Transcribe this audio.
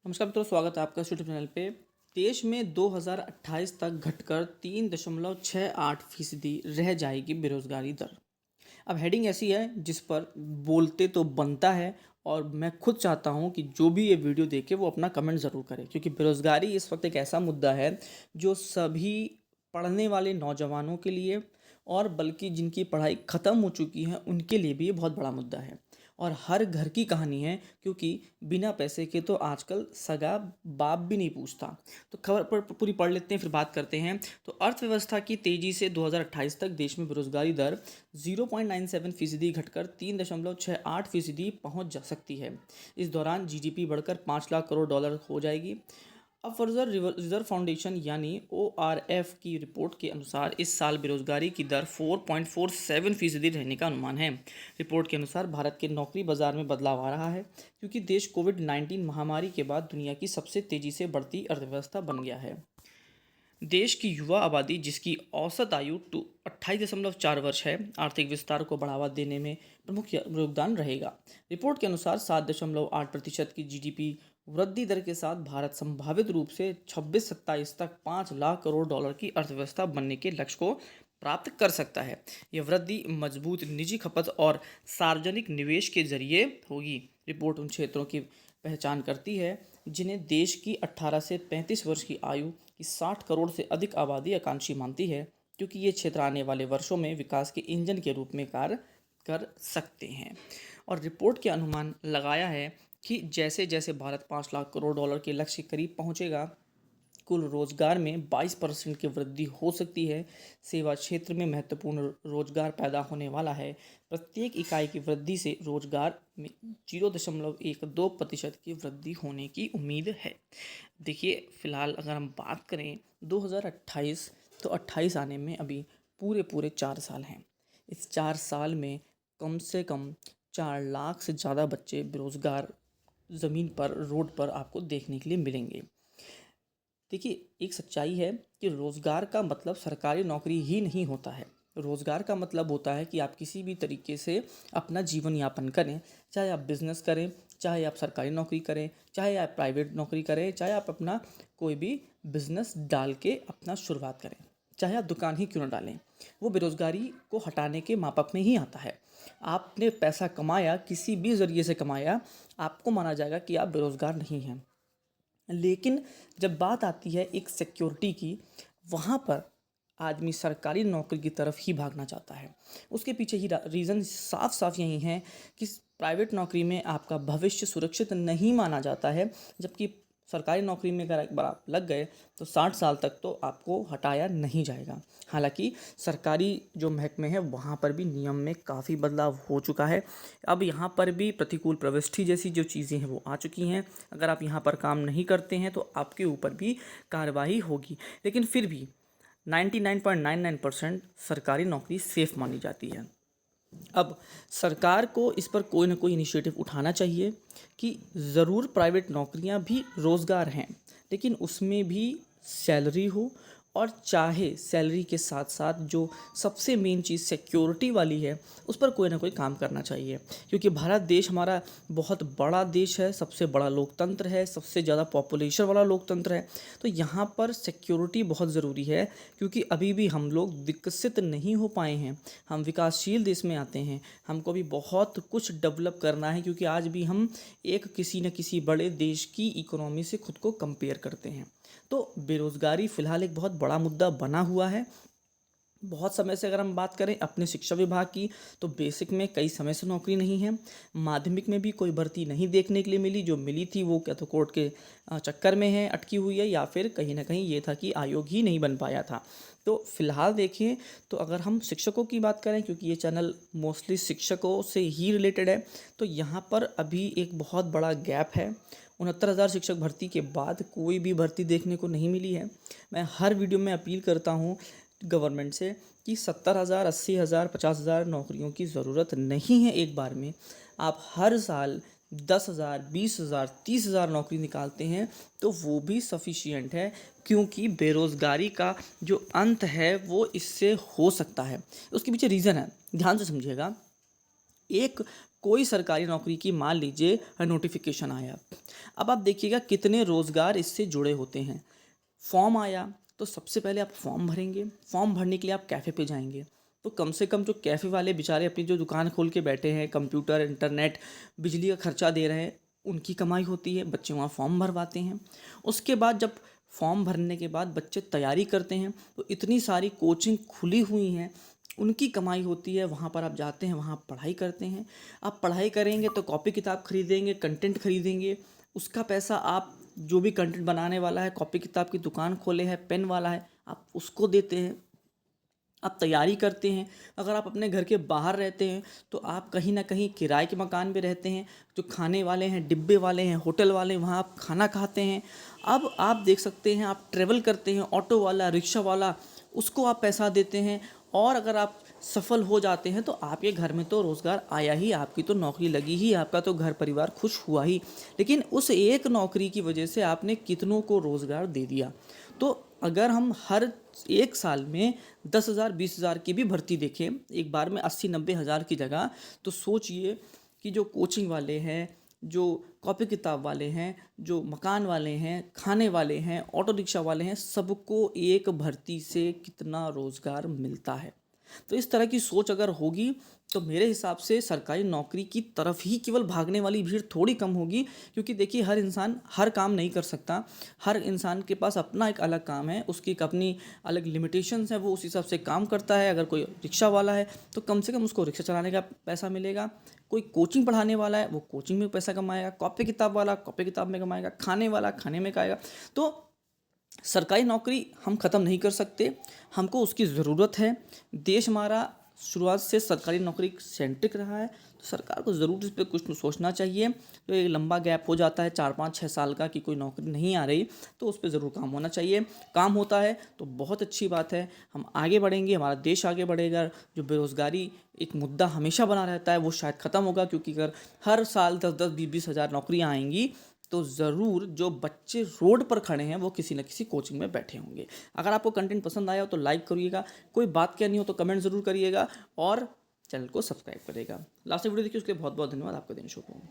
नमस्कार मित्रों, स्वागत है आपका यूट्यूब चैनल पे। देश में 2028 तक घटकर 3.68% रह जाएगी बेरोजगारी दर। अब हेडिंग ऐसी है जिस पर बोलते तो बनता है, और मैं खुद चाहता हूं कि जो भी ये वीडियो देखे वो अपना कमेंट ज़रूर करे, क्योंकि बेरोजगारी इस वक्त एक ऐसा मुद्दा है जो सभी पढ़ने वाले नौजवानों के लिए, और बल्कि जिनकी पढ़ाई ख़त्म हो चुकी है उनके लिए भी ये बहुत बड़ा मुद्दा है और हर घर की कहानी है, क्योंकि बिना पैसे के तो आजकल सगा बाप भी नहीं पूछता। तो खबर पर पूरी पढ़ लेते हैं, फिर बात करते हैं। तो अर्थव्यवस्था की तेजी से 2028 तक देश में बेरोजगारी दर 0.97% घटकर 3.68% पहुंच जा सकती है। इस दौरान जीडीपी बढ़कर 5 लाख करोड़ डॉलर हो जाएगी। अब फर्जर रिजर्व फाउंडेशन यानी ORF की रिपोर्ट के अनुसार इस साल बेरोजगारी की दर 4.47% रहने का अनुमान है। रिपोर्ट के अनुसार भारत के नौकरी बाजार में बदलाव आ रहा है, क्योंकि देश कोविड-19 महामारी के बाद दुनिया की सबसे तेजी से बढ़ती अर्थव्यवस्था बन गया है। देश की युवा आबादी, जिसकी औसत आयु 28.4 वर्ष है, आर्थिक विस्तार को बढ़ावा देने में प्रमुख योगदान रहेगा। रिपोर्ट के अनुसार 7.8% की जीडीपी वृद्धि दर के साथ भारत संभावित रूप से 26-27 तक 5 लाख करोड़ डॉलर की अर्थव्यवस्था बनने के लक्ष्य को प्राप्त कर सकता है। यह वृद्धि मजबूत निजी खपत और सार्वजनिक निवेश के जरिए होगी। रिपोर्ट उन क्षेत्रों की पहचान करती है जिन्हें देश की 18 से 35 वर्ष की आयु की 60 करोड़ से अधिक आबादी आकांक्षी मानती है, क्योंकि ये क्षेत्र आने वाले वर्षों में विकास के इंजन के रूप में कार्य कर सकते हैं। और रिपोर्ट के अनुमान लगाया है कि जैसे जैसे भारत 5 लाख करोड़ डॉलर के लक्ष्य के करीब पहुंचेगा, कुल रोजगार में 22% की वृद्धि हो सकती है। सेवा क्षेत्र में महत्वपूर्ण रोजगार पैदा होने वाला है। प्रत्येक इकाई की वृद्धि से रोजगार में 0.12% की वृद्धि होने की उम्मीद है। देखिए, फिलहाल अगर हम बात करें 2028, तो 28 आने में अभी पूरे पूरे 4 साल हैं। इस 4 साल में कम से कम 4 लाख से ज़्यादा बच्चे बेरोजगार ज़मीन पर, रोड पर आपको देखने के लिए मिलेंगे। देखिए, एक सच्चाई है कि रोज़गार का मतलब सरकारी नौकरी ही नहीं होता है। रोज़गार का मतलब होता है कि आप किसी भी तरीके से अपना जीवन यापन करें, चाहे आप बिज़नेस करें, चाहे आप सरकारी नौकरी करें, चाहे आप प्राइवेट नौकरी करें, चाहे आप अपना कोई भी बिज़नेस डाल के अपना शुरुआत करें, चाहे आप दुकान ही क्यों ना डालें। वो बेरोज़गारी को हटाने के मापक में ही आता है। आपने पैसा कमाया, किसी भी ज़रिए से कमाया, आपको माना जाएगा कि आप बेरोज़गार नहीं हैं। लेकिन जब बात आती है एक सिक्योरिटी की, वहाँ पर आदमी सरकारी नौकरी की तरफ ही भागना चाहता है। उसके पीछे ही रीज़न साफ साफ यही है कि प्राइवेट नौकरी में आपका भविष्य सुरक्षित नहीं माना जाता है, जबकि सरकारी नौकरी में अगर एक बार आप लग गए तो 60 साल तक तो आपको हटाया नहीं जाएगा। हालांकि सरकारी जो महकमे हैं वहाँ पर भी नियम में काफ़ी बदलाव हो चुका है। अब यहाँ पर भी प्रतिकूल प्रविष्टि जैसी जो चीज़ें हैं वो आ चुकी हैं। अगर आप यहाँ पर काम नहीं करते हैं तो आपके ऊपर भी कार्रवाई होगी। लेकिन फिर भी 99.99% सरकारी नौकरी सेफ मानी जाती है। अब सरकार को इस पर कोई ना कोई इनिशिएटिव उठाना चाहिए कि ज़रूर प्राइवेट नौकरियां भी रोज़गार हैं, लेकिन उसमें भी सैलरी हो, और चाहे सैलरी के साथ साथ जो सबसे मेन चीज़ सिक्योरिटी वाली है उस पर कोई ना कोई काम करना चाहिए। क्योंकि भारत देश हमारा बहुत बड़ा देश है, सबसे बड़ा लोकतंत्र है, सबसे ज़्यादा पॉपुलेशन वाला लोकतंत्र है। तो यहाँ पर सिक्योरिटी बहुत ज़रूरी है, क्योंकि अभी भी हम लोग विकसित नहीं हो पाए हैं। हम विकासशील देश में आते हैं, हमको भी बहुत कुछ डेवलप करना है, क्योंकि आज भी हम एक किसी न किसी बड़े देश की इकोनॉमी से खुद को कंपेयर करते हैं। तो बेरोज़गारी फ़िलहाल एक बहुत बड़ा मुद्दा बना हुआ है। बहुत समय से अगर हम बात करें अपने शिक्षा विभाग की, तो बेसिक में कई समय से नौकरी नहीं है। माध्यमिक में भी कोई भर्ती नहीं देखने के लिए मिली, जो मिली थी वो क्या तो कोर्ट के चक्कर में है, अटकी हुई है, या फिर कहीं ना कहीं ये था कि आयोग ही नहीं बन पाया था। तो फिलहाल देखें तो अगर हम शिक्षकों की बात करें, क्योंकि ये चैनल मोस्टली शिक्षकों से ही रिलेटेड है, तो यहाँ पर अभी एक बहुत बड़ा गैप है। 69,000 शिक्षक भर्ती के बाद कोई भी भर्ती देखने को नहीं मिली है। मैं हर वीडियो में अपील करता हूँ गवर्नमेंट से कि 70,000, 80,000, 50,000 नौकरियों की ज़रूरत नहीं है एक बार में। आप हर साल 10,000, 20,000, 30,000 नौकरी निकालते हैं तो वो भी सफिशिएंट है, क्योंकि बेरोज़गारी का जो अंत है वो इससे हो सकता है। उसके पीछे रीज़न है, ध्यान से समझिएगा। एक कोई सरकारी नौकरी की मान लीजिए नोटिफिकेशन आया, अब आप देखिएगा कितने रोज़गार इससे जुड़े होते हैं। फॉर्म आया तो सबसे पहले आप फॉर्म भरेंगे, फॉर्म भरने के लिए आप कैफ़े पे जाएंगे, तो कम से कम जो कैफ़े वाले बेचारे अपनी जो दुकान खोल के बैठे हैं, कंप्यूटर, इंटरनेट, बिजली का खर्चा दे रहे हैं, उनकी कमाई होती है, बच्चे वहाँ फॉर्म भरवाते हैं। उसके बाद जब फॉर्म भरने के बाद बच्चे तैयारी करते हैं तो इतनी सारी कोचिंग खुली हुई हैं, उनकी कमाई होती है, वहाँ पर आप जाते हैं, वहाँ पढ़ाई करते हैं। आप पढ़ाई करेंगे तो कॉपी किताब खरीदेंगे, कंटेंट खरीदेंगे, उसका पैसा आप जो भी कंटेंट बनाने वाला है, कॉपी किताब की दुकान खोले है, पेन वाला है, आप उसको देते हैं। आप तैयारी करते हैं, अगर आप अपने घर के बाहर रहते हैं तो आप कहीं ना कहीं किराए के मकान में रहते हैं, जो खाने वाले हैं, डिब्बे वाले हैं, होटल वाले हैं, वहाँ आप खाना खाते हैं। अब आप देख सकते हैं, आप ट्रेवल करते हैं, ऑटो वाला, रिक्शा वाला, उसको आप पैसा देते हैं। और अगर आप सफल हो जाते हैं तो आपके घर में तो रोज़गार आया ही, आपकी तो नौकरी लगी ही, आपका तो घर परिवार खुश हुआ ही। लेकिन उस एक नौकरी की वजह से आपने कितनों को रोज़गार दे दिया। तो अगर हम हर एक साल में 10,000 20,000 की भी भर्ती देखें एक बार में 80-90 हज़ार की जगह, तो सोचिए कि जो कोचिंग वाले हैं, जो कॉपी किताब वाले हैं, जो मकान वाले हैं, खाने वाले हैं, ऑटो रिक्शा वाले हैं, सबको एक भर्ती से कितना रोज़गार मिलता है। तो इस तरह की सोच अगर होगी तो मेरे हिसाब से सरकारी नौकरी की तरफ ही केवल भागने वाली भीड़ थोड़ी कम होगी। क्योंकि देखिए, हर इंसान हर काम नहीं कर सकता, हर इंसान के पास अपना एक अलग काम है, उसकी एक अपनी अलग लिमिटेशंस है, वो उस हिसाब से काम करता है। अगर कोई रिक्शा वाला है तो कम से कम उसको रिक्शा चलाने का पैसा मिलेगा, कोई कोचिंग पढ़ाने वाला है वो कोचिंग में पैसा कमाएगा, कॉपी किताब वाला कॉपी किताब में कमाएगा, खाने वाला खाने में खाएगा। तो सरकारी नौकरी हम ख़त्म नहीं कर सकते, हमको उसकी ज़रूरत है। देश हमारा शुरुआत से सरकारी नौकरी सेंट्रिक रहा है, तो सरकार को ज़रूर इस पे कुछ सोचना चाहिए। तो एक लंबा गैप हो जाता है 4-5-6 साल का कि कोई नौकरी नहीं आ रही, तो उस पे ज़रूर काम होना चाहिए। काम होता है तो बहुत अच्छी बात है, हम आगे बढ़ेंगे, हमारा देश आगे बढ़ेगा। जो बेरोज़गारी एक मुद्दा हमेशा बना रहता है वो शायद ख़त्म होगा, क्योंकि अगर हर साल 10-10 20-20 हज़ार नौकरियाँ आएंगी तो ज़रूर जो बच्चे रोड पर खड़े हैं वो किसी न किसी कोचिंग में बैठे होंगे। अगर आपको कंटेंट पसंद आया हो तो लाइक करिएगा, कोई बात कहनी हो तो कमेंट ज़रूर करिएगा और चैनल को सब्सक्राइब करिएगा। लास्ट वीडियो देखिए, उसके लिए बहुत बहुत धन्यवाद। आपका दिन शुभ हो।